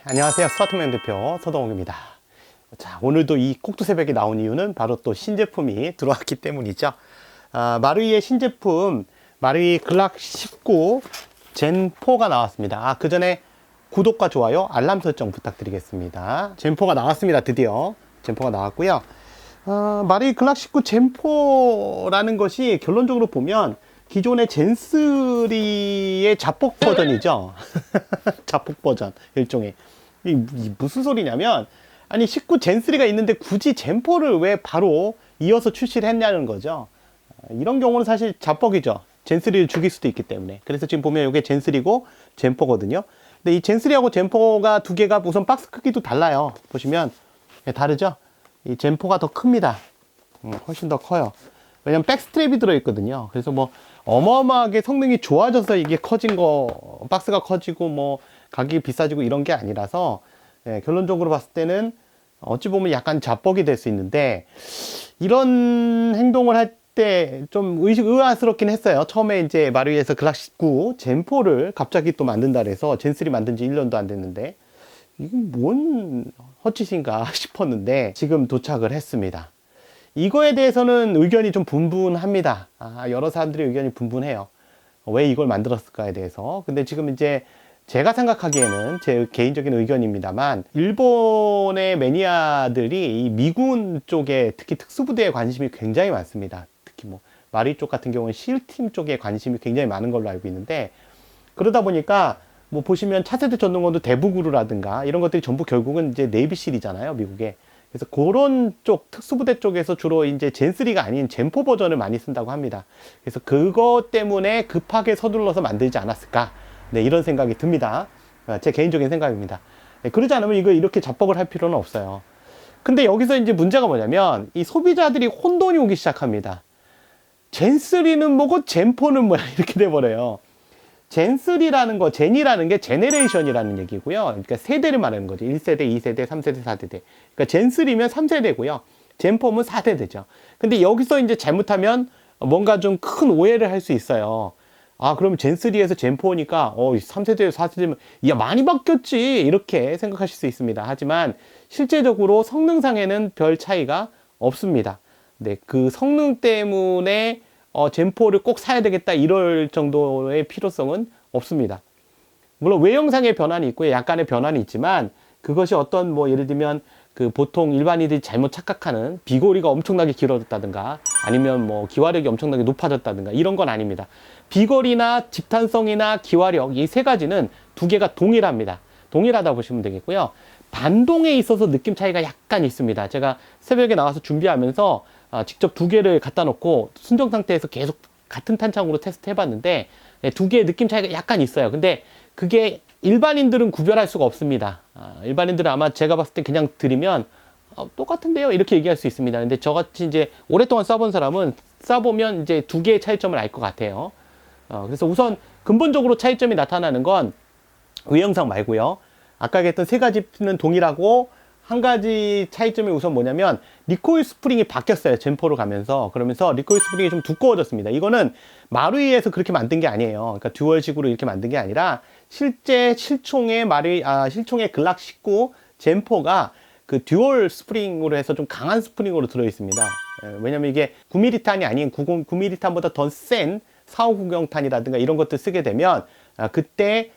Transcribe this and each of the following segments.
안녕하세요. 스마트맨 대표 서동욱입니다. 자, 오늘도 이 꼭두새벽에 나온 이유는 바로 또 신제품이 들어왔기 때문이죠. 마루이의 신제품, 마루이 글락 19 젠4가 나왔습니다. 그 전에 구독과 좋아요, 알람 설정 부탁드리겠습니다. 젠4가 나왔습니다. 드디어 젠4가 나왔고요. 마루이 글락 19 젠4라는 것이 결론적으로 보면 기존의 젠3의 자폭 버전이죠. 자폭 버전 일종의. 이 무슨 소리냐면, 아니 19 젠3가 있는데 굳이 젠4를 왜 바로 이어서 출시를 했냐는 거죠. 이런 경우는 사실 자폭이죠. 젠3를 죽일 수도 있기 때문에. 그래서 지금 보면 이게 젠3고 젠4거든요. 근데 이 젠3하고 젠4가 두 개가 우선 박스 크기도 달라요. 보시면 다르죠. 이 젠4가 더 큽니다. 훨씬 더 커요. 왜냐면 백스트랩이 들어있거든요. 그래서 뭐 어마어마하게 성능이 좋아져서 이게 커진 거, 박스가 커지고 뭐 가격이 비싸지고 이런 게 아니라서, 결론적으로 봤을 때는 어찌 보면 약간 자뻑이 될 수 있는데, 이런 행동을 할 때 좀 의아스럽긴 했어요. 처음에 이제 마루이에서 글락 19 젠4를 갑자기 또 만든다 그래서 젠3 만든 지 1년도 안 됐는데 이게 뭔 헛짓인가 싶었는데 지금 도착을 했습니다. 이거에 대해서는 의견이 좀 분분합니다. 여러 사람들의 의견이 분분해요. 왜 이걸 만들었을까에 대해서. 근데 지금 이제 제가 생각하기에는 제 개인적인 의견입니다만, 일본의 매니아들이 이 미군 쪽에 특히 특수부대에 관심이 굉장히 많습니다. 특히 뭐 마루이 쪽 같은 경우는 실팀 쪽에 관심이 굉장히 많은 걸로 알고 있는데, 그러다 보니까 뭐 보시면 차세대 전동건도 대부구루라든가 이런 것들이 전부 결국은 이제 네이비실이잖아요, 미국에. 그래서 그런 쪽, 특수부대 쪽에서 주로 이제 젠3가 아닌 젠4 버전을 많이 쓴다고 합니다. 그래서 그것 때문에 급하게 서둘러서 만들지 않았을까. 네, 이런 생각이 듭니다. 제 개인적인 생각입니다. 그러지 않으면 이거 이렇게 자뻑을 할 필요는 없어요. 근데 여기서 이제 문제가 뭐냐면, 이 소비자들이 혼돈이 오기 시작합니다. 젠3는 뭐고 젠4는 뭐야, 이렇게 돼버려요. 젠3라는 거, 젠이라는 게 제네레이션이라는 얘기고요. 그러니까 세대를 말하는 거죠. 1세대, 2세대, 3세대, 4세대. 그러니까 젠3면 3세대고요. 젠4면 4세대죠. 근데 여기서 이제 잘못하면 뭔가 좀 큰 오해를 할 수 있어요. 그러면 젠3에서 젠4니까 3세대에서 4세대면 야, 많이 바뀌었지, 이렇게 생각하실 수 있습니다. 하지만 실제적으로 성능상에는 별 차이가 없습니다. 네, 그 성능 때문에 젠4를 꼭 사야 되겠다 이럴 정도의 필요성은 없습니다. 물론 외형상의 변환이 있고요, 약간의 변환이 있지만 그것이 어떤 뭐 예를 들면 그 보통 일반인들이 잘못 착각하는 비거리가 엄청나게 길어졌다든가 아니면 뭐 기화력이 엄청나게 높아졌다든가 이런 건 아닙니다. 비거리나 집탄성이나 기화력, 이 세 가지는 두 개가 동일합니다. 동일하다 보시면 되겠고요. 반동에 있어서 느낌 차이가 약간 있습니다. 제가 새벽에 나와서 준비하면서 직접 두 개를 갖다 놓고 순정 상태에서 계속 같은 탄창으로 테스트 해봤는데 두 개의 느낌 차이가 약간 있어요. 근데 그게 일반인들은 구별할 수가 없습니다. 일반인들은 아마 제가 봤을 때 그냥 들으면 똑같은데요, 이렇게 얘기할 수 있습니다. 근데 저같이 이제 오랫동안 써본 사람은 써보면 이제 두 개의 차이점을 알 것 같아요. 그래서 우선 근본적으로 차이점이 나타나는 건 외형상 말고요. 아까 얘기했던 세 가지는 동일하고 한 가지 차이점이 우선 뭐냐면 리코일 스프링이 바뀌었어요. 젠4로 가면서. 그러면서 리코일 스프링이 좀 두꺼워졌습니다. 이거는 마루이에서 그렇게 만든 게 아니에요. 그러니까 듀얼식으로 이렇게 만든 게 아니라 실제 실총의 실총의 글락 19 젠4가 그 듀얼 스프링으로 해서 좀 강한 스프링으로 들어 있습니다. 왜냐면 이게 9mm 탄이 아닌 9mm 탄보다 더 센 4590탄이라든가 이런 것들 쓰게 되면 그때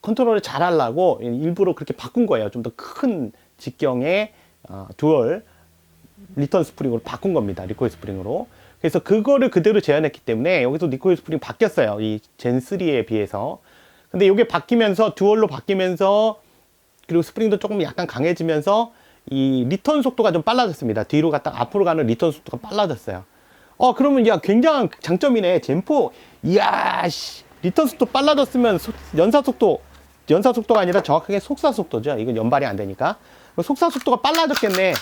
컨트롤을 잘 하려고 일부러 그렇게 바꾼 거예요. 좀 더 큰 직경의 듀얼 리턴 스프링으로 바꾼 겁니다. 리코일 스프링으로. 그래서 그거를 그대로 재현했기 때문에 여기서 리코일 스프링 바뀌었어요. 이 젠3에 비해서. 근데 이게 바뀌면서 듀얼로 바뀌면서 그리고 스프링도 조금 약간 강해지면서 이 리턴 속도가 좀 빨라졌습니다. 뒤로 갔다 앞으로 가는 리턴 속도가 빨라졌어요. 그러면 야, 굉장한 장점이네. 젠4 이야 씨, 리턴 속도 빨라졌으면 연사 속도가 아니라 정확하게 속사 속도죠. 이건 연발이 안 되니까. 속사 속도가 빨라졌겠네.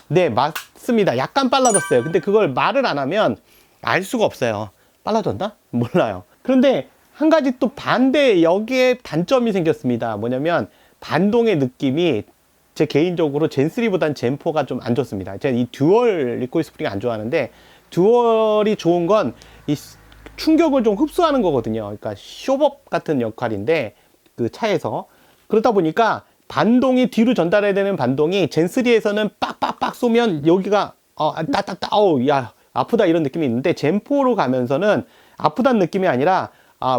네, 맞습니다. 약간 빨라졌어요. 근데 그걸 말을 안 하면 알 수가 없어요. 빨라졌나? 몰라요. 그런데 한 가지 또 반대, 여기에 단점이 생겼습니다. 뭐냐면 반동의 느낌이 제 개인적으로 젠3보단 젠4가 좀 안 좋습니다. 제가 이 듀얼 리코일 스프링 안 좋아하는데, 듀얼이 좋은 건 이 충격을 좀 흡수하는 거거든요. 그러니까 쇼법 같은 역할인데 그 차에서. 그러다 보니까 반동이 뒤로 전달해야 되는 반동이 젠3에서는 빡빡빡 쏘면 여기가 따따따 야 아프다 이런 느낌이 있는데 젠4로 가면서는 아프다는 느낌이 아니라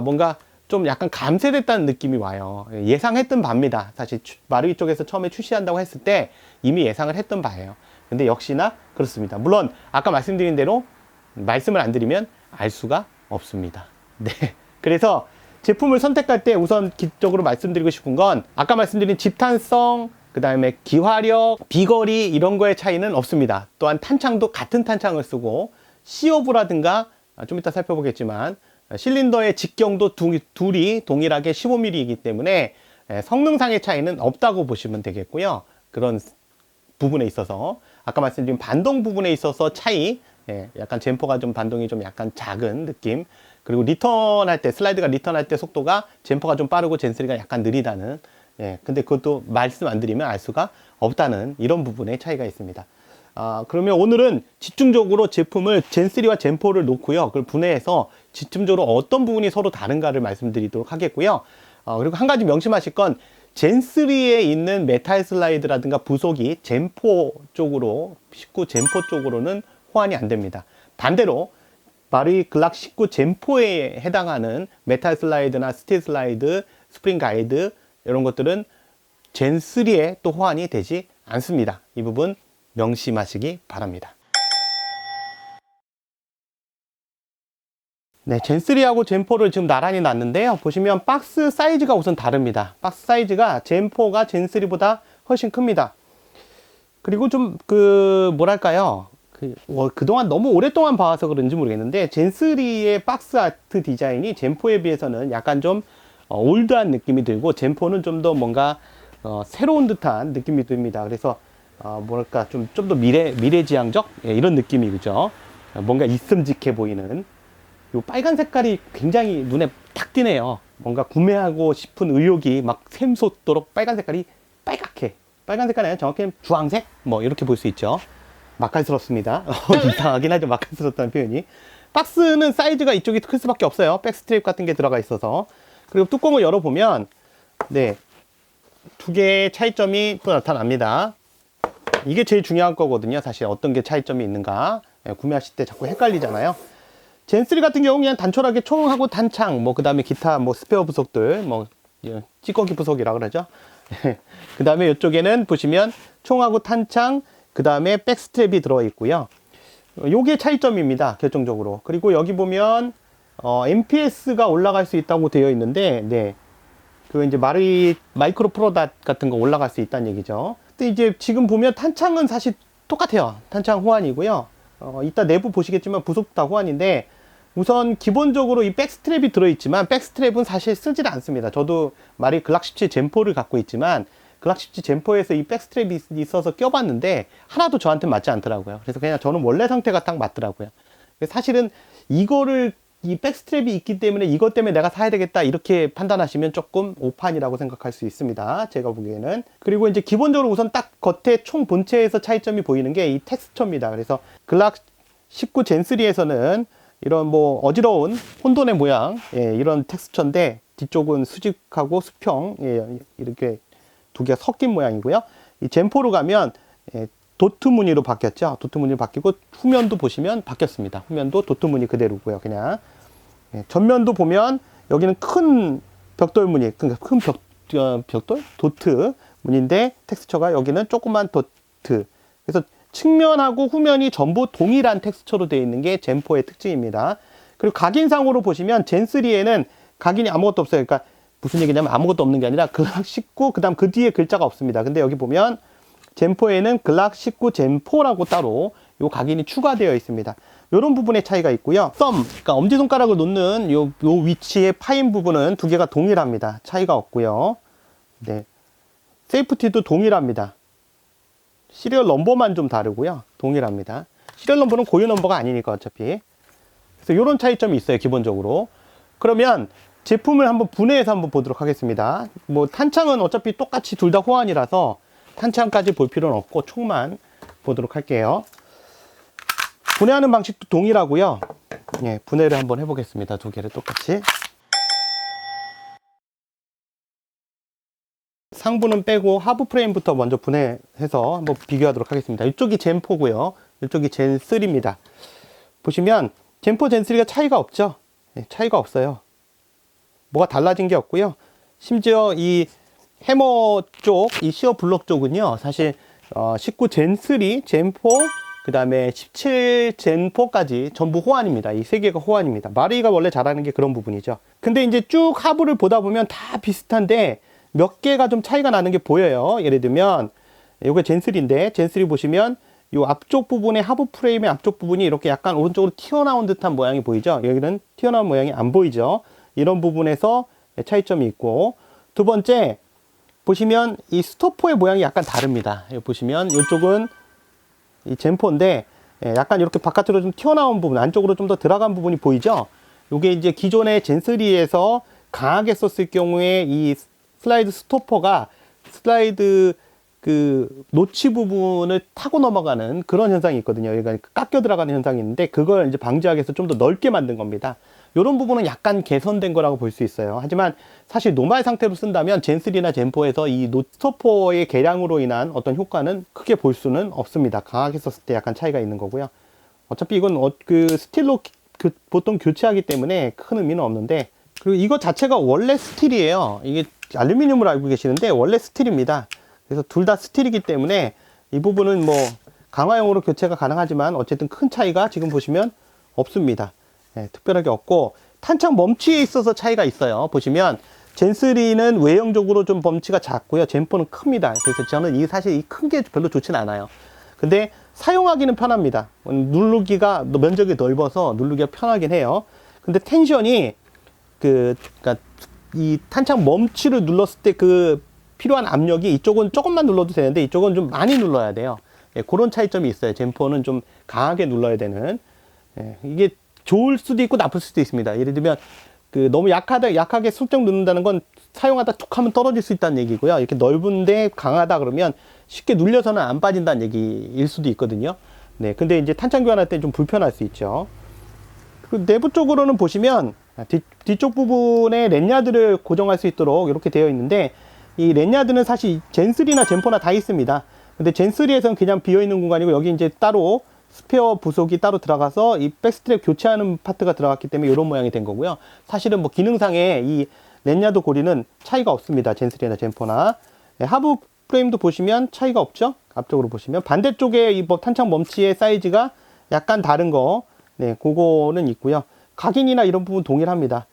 뭔가 좀 약간 감쇄됐다는 느낌이 와요. 예상했던 바입니다. 사실 마루이 쪽에서 처음에 출시한다고 했을 때 이미 예상을 했던 바예요. 근데 역시나 그렇습니다. 물론 아까 말씀드린 대로 말씀을 안 드리면 알 수가 없습니다. 네. 그래서 제품을 선택할 때 우선 기본적으로 말씀드리고 싶은 건 아까 말씀드린 집탄성, 그 다음에 기화력, 비거리 이런 거의 차이는 없습니다. 또한 탄창도 같은 탄창을 쓰고 시오브라든가 좀 이따 살펴보겠지만 실린더의 직경도 둘이 동일하게 15mm이기 때문에 성능상의 차이는 없다고 보시면 되겠고요. 그런 부분에 있어서 아까 말씀드린 반동 부분에 있어서 차이, 약간 젠4가 좀 반동이 좀 약간 작은 느낌, 그리고 리턴할 때 슬라이드가 리턴할 때 속도가 젠4가 좀 빠르고 젠3가 약간 느리다는, 근데 그것도 말씀 안 드리면 알 수가 없다는 이런 부분의 차이가 있습니다. 그러면 오늘은 집중적으로 제품을 젠3와 젠4를 놓고요. 그걸 분해해서 집중적으로 어떤 부분이 서로 다른가를 말씀드리도록 하겠고요. 그리고 한 가지 명심하실 건 젠3에 있는 메탈 슬라이드라든가 부속이 젠4 쪽으로, 19 젠4 쪽으로는 호환이 안 됩니다. 반대로 마루이 글락 19 젠4에 해당하는 메탈 슬라이드나 스틸 슬라이드, 스프링 가이드 이런 것들은 젠3에 또 호환이 되지 않습니다. 이 부분 명심하시기 바랍니다. 네, 젠3하고 젠4를 지금 나란히 놨는데요. 보시면 박스 사이즈가 우선 다릅니다. 박스 사이즈가 젠4가 젠3보다 훨씬 큽니다. 그리고 좀 뭐랄까요. 그동안 너무 오랫동안 봐와서 그런지 모르겠는데 젠3의 박스 아트 디자인이 젠4에 비해서는 약간 좀 올드한 느낌이 들고 젠4는 좀 더 뭔가 새로운 듯한 느낌이 듭니다. 그래서 뭐랄까 좀 더 미래지향적 이런 느낌이 그죠. 뭔가 있음직해 보이는 요 빨간 색깔이 굉장히 눈에 탁 띄네요. 뭔가 구매하고 싶은 의욕이 막 샘솟도록 빨간 색깔이 빨간 색깔이 아니라 정확히 주황색 뭐 이렇게 볼 수 있죠. 맛깔스럽습니다. 이상하긴 하죠. 맛깔스럽다는 표현이. 박스는 사이즈가 이쪽이 클 수밖에 없어요. 백스트랩 같은 게 들어가 있어서. 그리고 뚜껑을 열어보면 네, 두 개의 차이점이 또 나타납니다. 이게 제일 중요한 거거든요. 사실 어떤 게 차이점이 있는가 구매하실 때 자꾸 헷갈리잖아요. 젠3 같은 경우는 그냥 단촐하게 총하고 탄창, 그 다음에 기타 스페어 부속들, 찌꺼기 부속이라 그러죠. 그 다음에 이쪽에는 보시면 총하고 탄창, 그 다음에 백스트랩이 들어 있고요. 요게 차이점입니다. 결정적으로. 그리고 여기 보면 MPS가 올라갈 수 있다고 되어 있는데, 네, 그 이제 마루이 마이크로 프로닷 같은 거 올라갈 수 있다는 얘기죠. 근데 이제 지금 보면 탄창은 사실 똑같아요. 탄창 호환이고요. 이따 내부 보시겠지만 부속도 다 호환인데, 우선 기본적으로 이 백스트랩이 들어있지만 백스트랩은 사실 쓰질 않습니다. 저도 마루이 글락 17 젠4를 갖고 있지만 글락 17 젠4에서 이 백스트랩이 있어서 껴봤는데 하나도 저한테 맞지 않더라고요. 그래서 그냥 저는 원래 상태가 딱 맞더라고요. 사실은 이거를 이 백스트랩이 있기 때문에 이것 때문에 내가 사야 되겠다 이렇게 판단하시면 조금 오판이라고 생각할 수 있습니다. 제가 보기에는. 그리고 이제 기본적으로 우선 딱 겉에 총 본체에서 차이점이 보이는 게 이 텍스처입니다. 그래서 글락 19 젠3에서는 이런 어지러운 혼돈의 모양, 이런 텍스처인데 뒤쪽은 수직하고 수평, 이렇게 두 개가 섞인 모양이고요. 이 젠4로 가면 도트 무늬로 바뀌었죠. 도트 무늬로 바뀌고 후면도 보시면 바뀌었습니다. 후면도 도트 무늬 그대로고요. 그냥 전면도 보면 여기는 큰 벽돌 무늬, 그러니까 큰 벽돌 도트 무늬인데 텍스처가 여기는 조그만 도트. 그래서 측면하고 후면이 전부 동일한 텍스처로 되어 있는 게 젠4의 특징입니다. 그리고 각인상으로 보시면 젠3에는 각인이 아무것도 없어요. 그러니까 무슨 얘기냐면 아무것도 없는 게 아니라 글락 19, 그 다음 그 뒤에 글자가 없습니다. 근데 여기 보면 젠4에는 글락 19 젠4라고 따로 요 각인이 추가되어 있습니다. 이런 부분의 차이가 있고요. 그러니까 엄지손가락을 놓는 요 위치의 파인 부분은 두 개가 동일합니다. 차이가 없고요. 네. 세이프티도 동일합니다. 시리얼 넘버만 좀 다르고요. 동일합니다. 시리얼 넘버는 고유 넘버가 아니니까 어차피. 그래서 이런 차이점이 있어요. 기본적으로. 그러면 제품을 한번 분해해서 한번 보도록 하겠습니다. 탄창은 어차피 똑같이 둘 다 호환이라서 탄창까지 볼 필요는 없고 총만 보도록 할게요. 분해하는 방식도 동일하고요. 분해를 한번 해보겠습니다. 두 개를 똑같이. 상부는 빼고 하부 프레임부터 먼저 분해해서 한번 비교하도록 하겠습니다. 이쪽이 젠4고요. 이쪽이 젠3입니다. 보시면 젠4, 젠3가 차이가 없죠? 네, 차이가 없어요. 뭐가 달라진 게 없고요. 심지어 이 해머 쪽, 이 시어 블록 쪽은요, 사실 19 젠3, 젠4, 그 다음에 17 젠4까지 전부 호환입니다. 이 세 개가 호환입니다. 마루이가 원래 잘하는 게 그런 부분이죠. 근데 이제 쭉 하부를 보다 보면 다 비슷한데 몇 개가 좀 차이가 나는 게 보여요. 예를 들면 이게 젠3인데 젠3 보시면 이 앞쪽 부분의 하부 프레임의 앞쪽 부분이 이렇게 약간 오른쪽으로 튀어나온 듯한 모양이 보이죠. 여기는 튀어나온 모양이 안 보이죠. 이런 부분에서 차이점이 있고, 두 번째 보시면 이 스토퍼의 모양이 약간 다릅니다. 여기 보시면 이쪽은 이 젠4인데 약간 이렇게 바깥으로 좀 튀어나온 부분, 안쪽으로 좀 더 들어간 부분이 보이죠. 이게 이제 기존의 젠3에서 강하게 썼을 경우에 이 슬라이드 스토퍼가 슬라이드 그 노치 부분을 타고 넘어가는 그런 현상이 있거든요. 여기가 깎여 들어가는 현상이 있는데 그걸 이제 방지하기 위해서 좀 더 넓게 만든 겁니다. 이런 부분은 약간 개선된 거라고 볼 수 있어요. 하지만 사실 노말 상태로 쓴다면 젠3나 젠4에서 이 스토퍼의 개량으로 인한 어떤 효과는 크게 볼 수는 없습니다. 강하게 썼을 때 약간 차이가 있는 거고요. 어차피 이건 그 스틸로 보통 교체하기 때문에 큰 의미는 없는데, 그리고 이거 자체가 원래 스틸이에요. 이게 알루미늄으로 알고 계시는데 원래 스틸입니다. 그래서 둘 다 스틸이기 때문에 이 부분은 뭐 강화용으로 교체가 가능하지만 어쨌든 큰 차이가 지금 보시면 없습니다. 네, 특별하게 없고, 탄창 멈치에 있어서 차이가 있어요. 보시면 젠3는 외형적으로 좀 멈치가 작고요. 젠4는 큽니다. 그래서 저는 사실 이 큰 게 별로 좋진 않아요. 근데 사용하기는 편합니다. 누르기가 면적이 넓어서 누르기가 편하긴 해요. 근데 텐션이 그러니까 이 탄창 멈치를 눌렀을 때 그 필요한 압력이 이쪽은 조금만 눌러도 되는데 이쪽은 좀 많이 눌러야 돼요. 예, 그런 차이점이 있어요. 젠4는 좀 강하게 눌러야 되는. 예, 이게 좋을 수도 있고 나쁠 수도 있습니다. 예를 들면 너무 약하게 슬쩍 누른다는 건 사용하다 툭 하면 떨어질 수 있다는 얘기고요. 이렇게 넓은데 강하다 그러면 쉽게 눌려서는 안 빠진다는 얘기일 수도 있거든요. 네, 근데 이제 탄창 교환할 때 좀 불편할 수 있죠. 그 내부 쪽으로는 보시면 뒤쪽 부분에 랜야드를 고정할 수 있도록 이렇게 되어 있는데, 이 랜야드는 사실 젠3나 젠4나 다 있습니다. 근데 젠3에서는 그냥 비어있는 공간이고, 여기 이제 따로 스페어 부속이 따로 들어가서 이 백스트랩 교체하는 파트가 들어갔기 때문에 이런 모양이 된 거고요. 사실은 뭐 기능상에 이 랜야드 고리는 차이가 없습니다. 젠3나 젠4나. 네, 하부 프레임도 보시면 차이가 없죠. 앞쪽으로 보시면 반대쪽에 이 탄창 멈치의 사이즈가 약간 다른 거, 네, 그거는 있고요. 각인이나 이런 부분 동일합니다.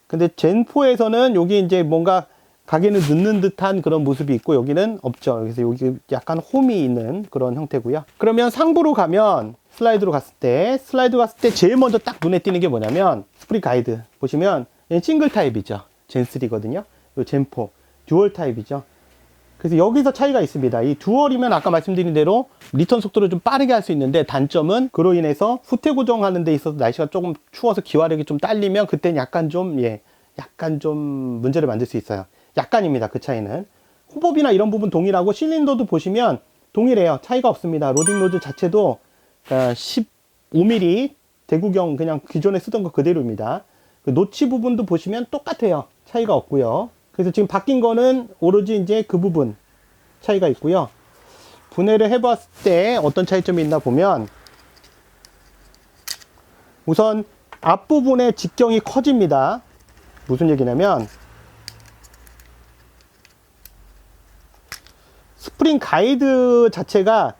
근데 젠4에서는 여기 이제 뭔가 각인을 넣는 듯한 그런 모습이 있고 여기는 없죠. 그래서 여기 약간 홈이 있는 그런 형태고요. 그러면 상부로 가면 슬라이드 갔을 때 제일 먼저 딱 눈에 띄는 게 뭐냐면 스프링 가이드 보시면 얘는 싱글 타입이죠. 젠3거든요. 그리고 젠4 듀얼 타입이죠. 그래서 여기서 차이가 있습니다. 이 듀얼이면 아까 말씀드린 대로 리턴 속도를 좀 빠르게 할 수 있는데, 단점은 그로 인해서 후퇴 고정하는 데 있어서 날씨가 조금 추워서 기화력이 좀 딸리면 그때는 약간 좀 문제를 만들 수 있어요. 약간입니다. 그 차이는. 호법이나 이런 부분 동일하고 실린더도 보시면 동일해요. 차이가 없습니다. 로딩 로드 자체도 15mm 대구경 그냥 기존에 쓰던 거 그대로입니다. 그 노치 부분도 보시면 똑같아요. 차이가 없고요. 그래서 지금 바뀐 거는 오로지 이제 그 부분 차이가 있고요. 분해를 해봤을 때 어떤 차이점이 있나 보면, 우선 앞부분의 직경이 커집니다. 무슨 얘기냐면 스프링 가이드 자체가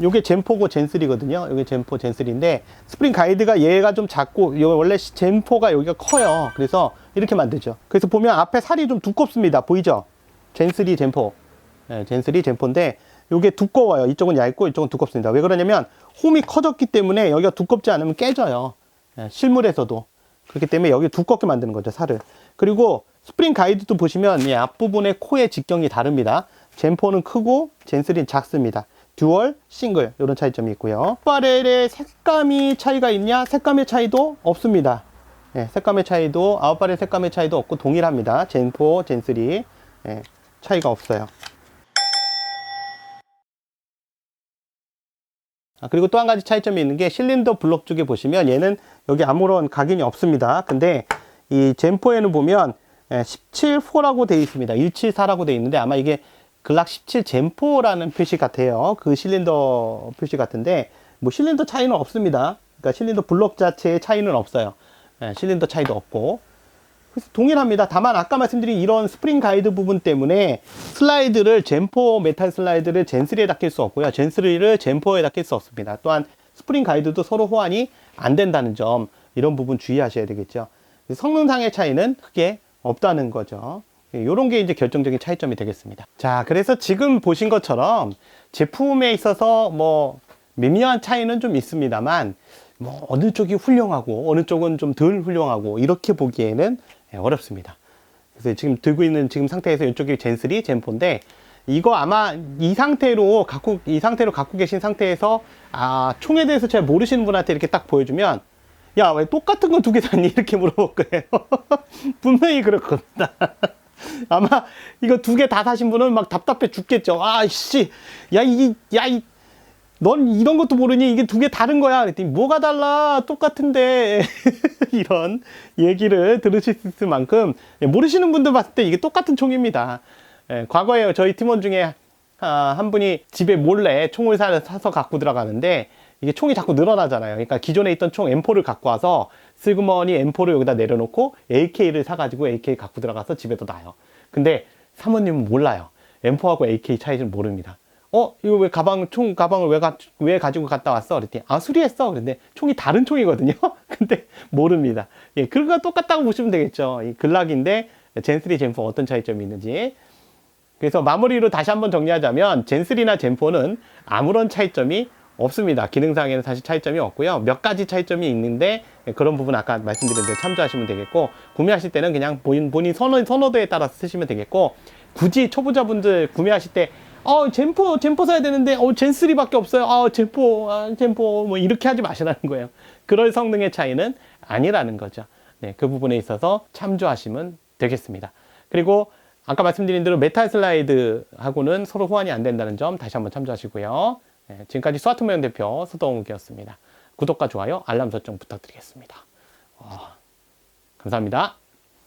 요게 젠4고 젠3거든요. 요게 젠4, 젠3인데 스프링 가이드가 얘가 좀 작고 원래 젠4가 여기가 커요. 그래서 이렇게 만들죠. 그래서 보면 앞에 살이 좀 두껍습니다. 보이죠? 젠3, 젠4. 네, 젠3, 젠4인데 요게 두꺼워요. 이쪽은 얇고 이쪽은 두껍습니다. 왜 그러냐면 홈이 커졌기 때문에 여기가 두껍지 않으면 깨져요. 네, 실물에서도. 그렇기 때문에 여기 두껍게 만드는 거죠, 살을. 그리고 스프링 가이드도 보시면 이 앞부분의 코의 직경이 다릅니다. 젠4는 크고 젠3는 작습니다. 듀얼, 싱글 이런 차이점이 있고요. 아웃바렐의 색감이 차이가 있냐? 색감의 차이도 없습니다. 네, 색감의 차이도, 아웃바렐 색감의 차이도 없고 동일합니다. 젠4, 젠3 네, 차이가 없어요. 그리고 또 한 가지 차이점이 있는 게 실린더 블록 쪽에 보시면 얘는 여기 아무런 각인이 없습니다. 근데 이 젠4에는 보면 17-4라고 되어 있습니다. 174라고 되어 있는데 아마 이게 글락 17 젠4라는 표시 같아요. 그 실린더 표시 같은데 뭐 실린더 차이는 없습니다. 그러니까 실린더 블록 자체의 차이는 없어요. 실린더 차이도 없고. 그래서 동일합니다. 다만 아까 말씀드린 이런 스프링 가이드 부분 때문에 슬라이드를 젠4 메탈 슬라이드를 젠3에다 낄 수 없고요. 젠3를 젠4에다 낄 수 없습니다. 또한 스프링 가이드도 서로 호환이 안 된다는 점, 이런 부분 주의하셔야 되겠죠. 성능상의 차이는 크게 없다는 거죠. 이런 게 이제 결정적인 차이점이 되겠습니다. 자, 그래서 지금 보신 것처럼 제품에 있어서 뭐 미묘한 차이는 좀 있습니다만 뭐 어느 쪽이 훌륭하고 어느 쪽은 좀 덜 훌륭하고 이렇게 보기에는 어렵습니다. 그래서 지금 들고 있는 지금 상태에서 이쪽이 젠3, 젠4인데 이거 아마 이 상태로 갖고 계신 상태에서 총에 대해서 잘 모르시는 분한테 이렇게 딱 보여주면 야, 왜 똑같은 거 두 개 샀니? 이렇게 물어볼 거예요. 분명히 그럴 겁니다. 아마 이거 두 개 다 사신 분은 막 답답해 죽겠죠. 아이씨, 넌 이런 것도 모르니? 이게 두 개 다른 거야. 그랬더니 뭐가 달라? 똑같은데. 이런 얘기를 들으실 수 있을 만큼 모르시는 분들 봤을 때 이게 똑같은 총입니다. 과거에 저희 팀원 중에 한 분이 집에 몰래 총을 사서 갖고 들어가는데 이게 총이 자꾸 늘어나잖아요. 그러니까 기존에 있던 총 M4를 갖고 와서 슬그머니 M4를 여기다 내려놓고 AK를 사가지고 AK 갖고 들어가서 집에도 놔요. 근데 사모님은 몰라요. M4하고 AK 차이를 모릅니다. 이거 왜 총 가방을 왜 가지고 갔다 왔어? 그랬더니, 수리했어. 그런데 총이 다른 총이거든요? 근데 모릅니다. 예, 그거가 똑같다고 보시면 되겠죠. 이 글락인데, 젠3, 젠4 어떤 차이점이 있는지. 그래서 마무리로 다시 한번 정리하자면, 젠3나 젠4는 아무런 차이점이 없습니다. 기능상에는 사실 차이점이 없고요. 몇 가지 차이점이 있는데, 그런 부분 아까 말씀드린 대로 참조하시면 되겠고, 구매하실 때는 그냥 본인 선호도에 따라서 쓰시면 되겠고, 굳이 초보자분들 구매하실 때, 젠4 사야 되는데, 젠3밖에 없어요. 젠4, 뭐, 이렇게 하지 마시라는 거예요. 그럴 성능의 차이는 아니라는 거죠. 네, 그 부분에 있어서 참조하시면 되겠습니다. 그리고, 아까 말씀드린 대로 메탈 슬라이드하고는 서로 호환이 안 된다는 점 다시 한번 참조하시고요. 네, 지금까지 스와트 모형 대표 서동욱이었습니다. 구독과 좋아요, 알람 설정 부탁드리겠습니다. 감사합니다.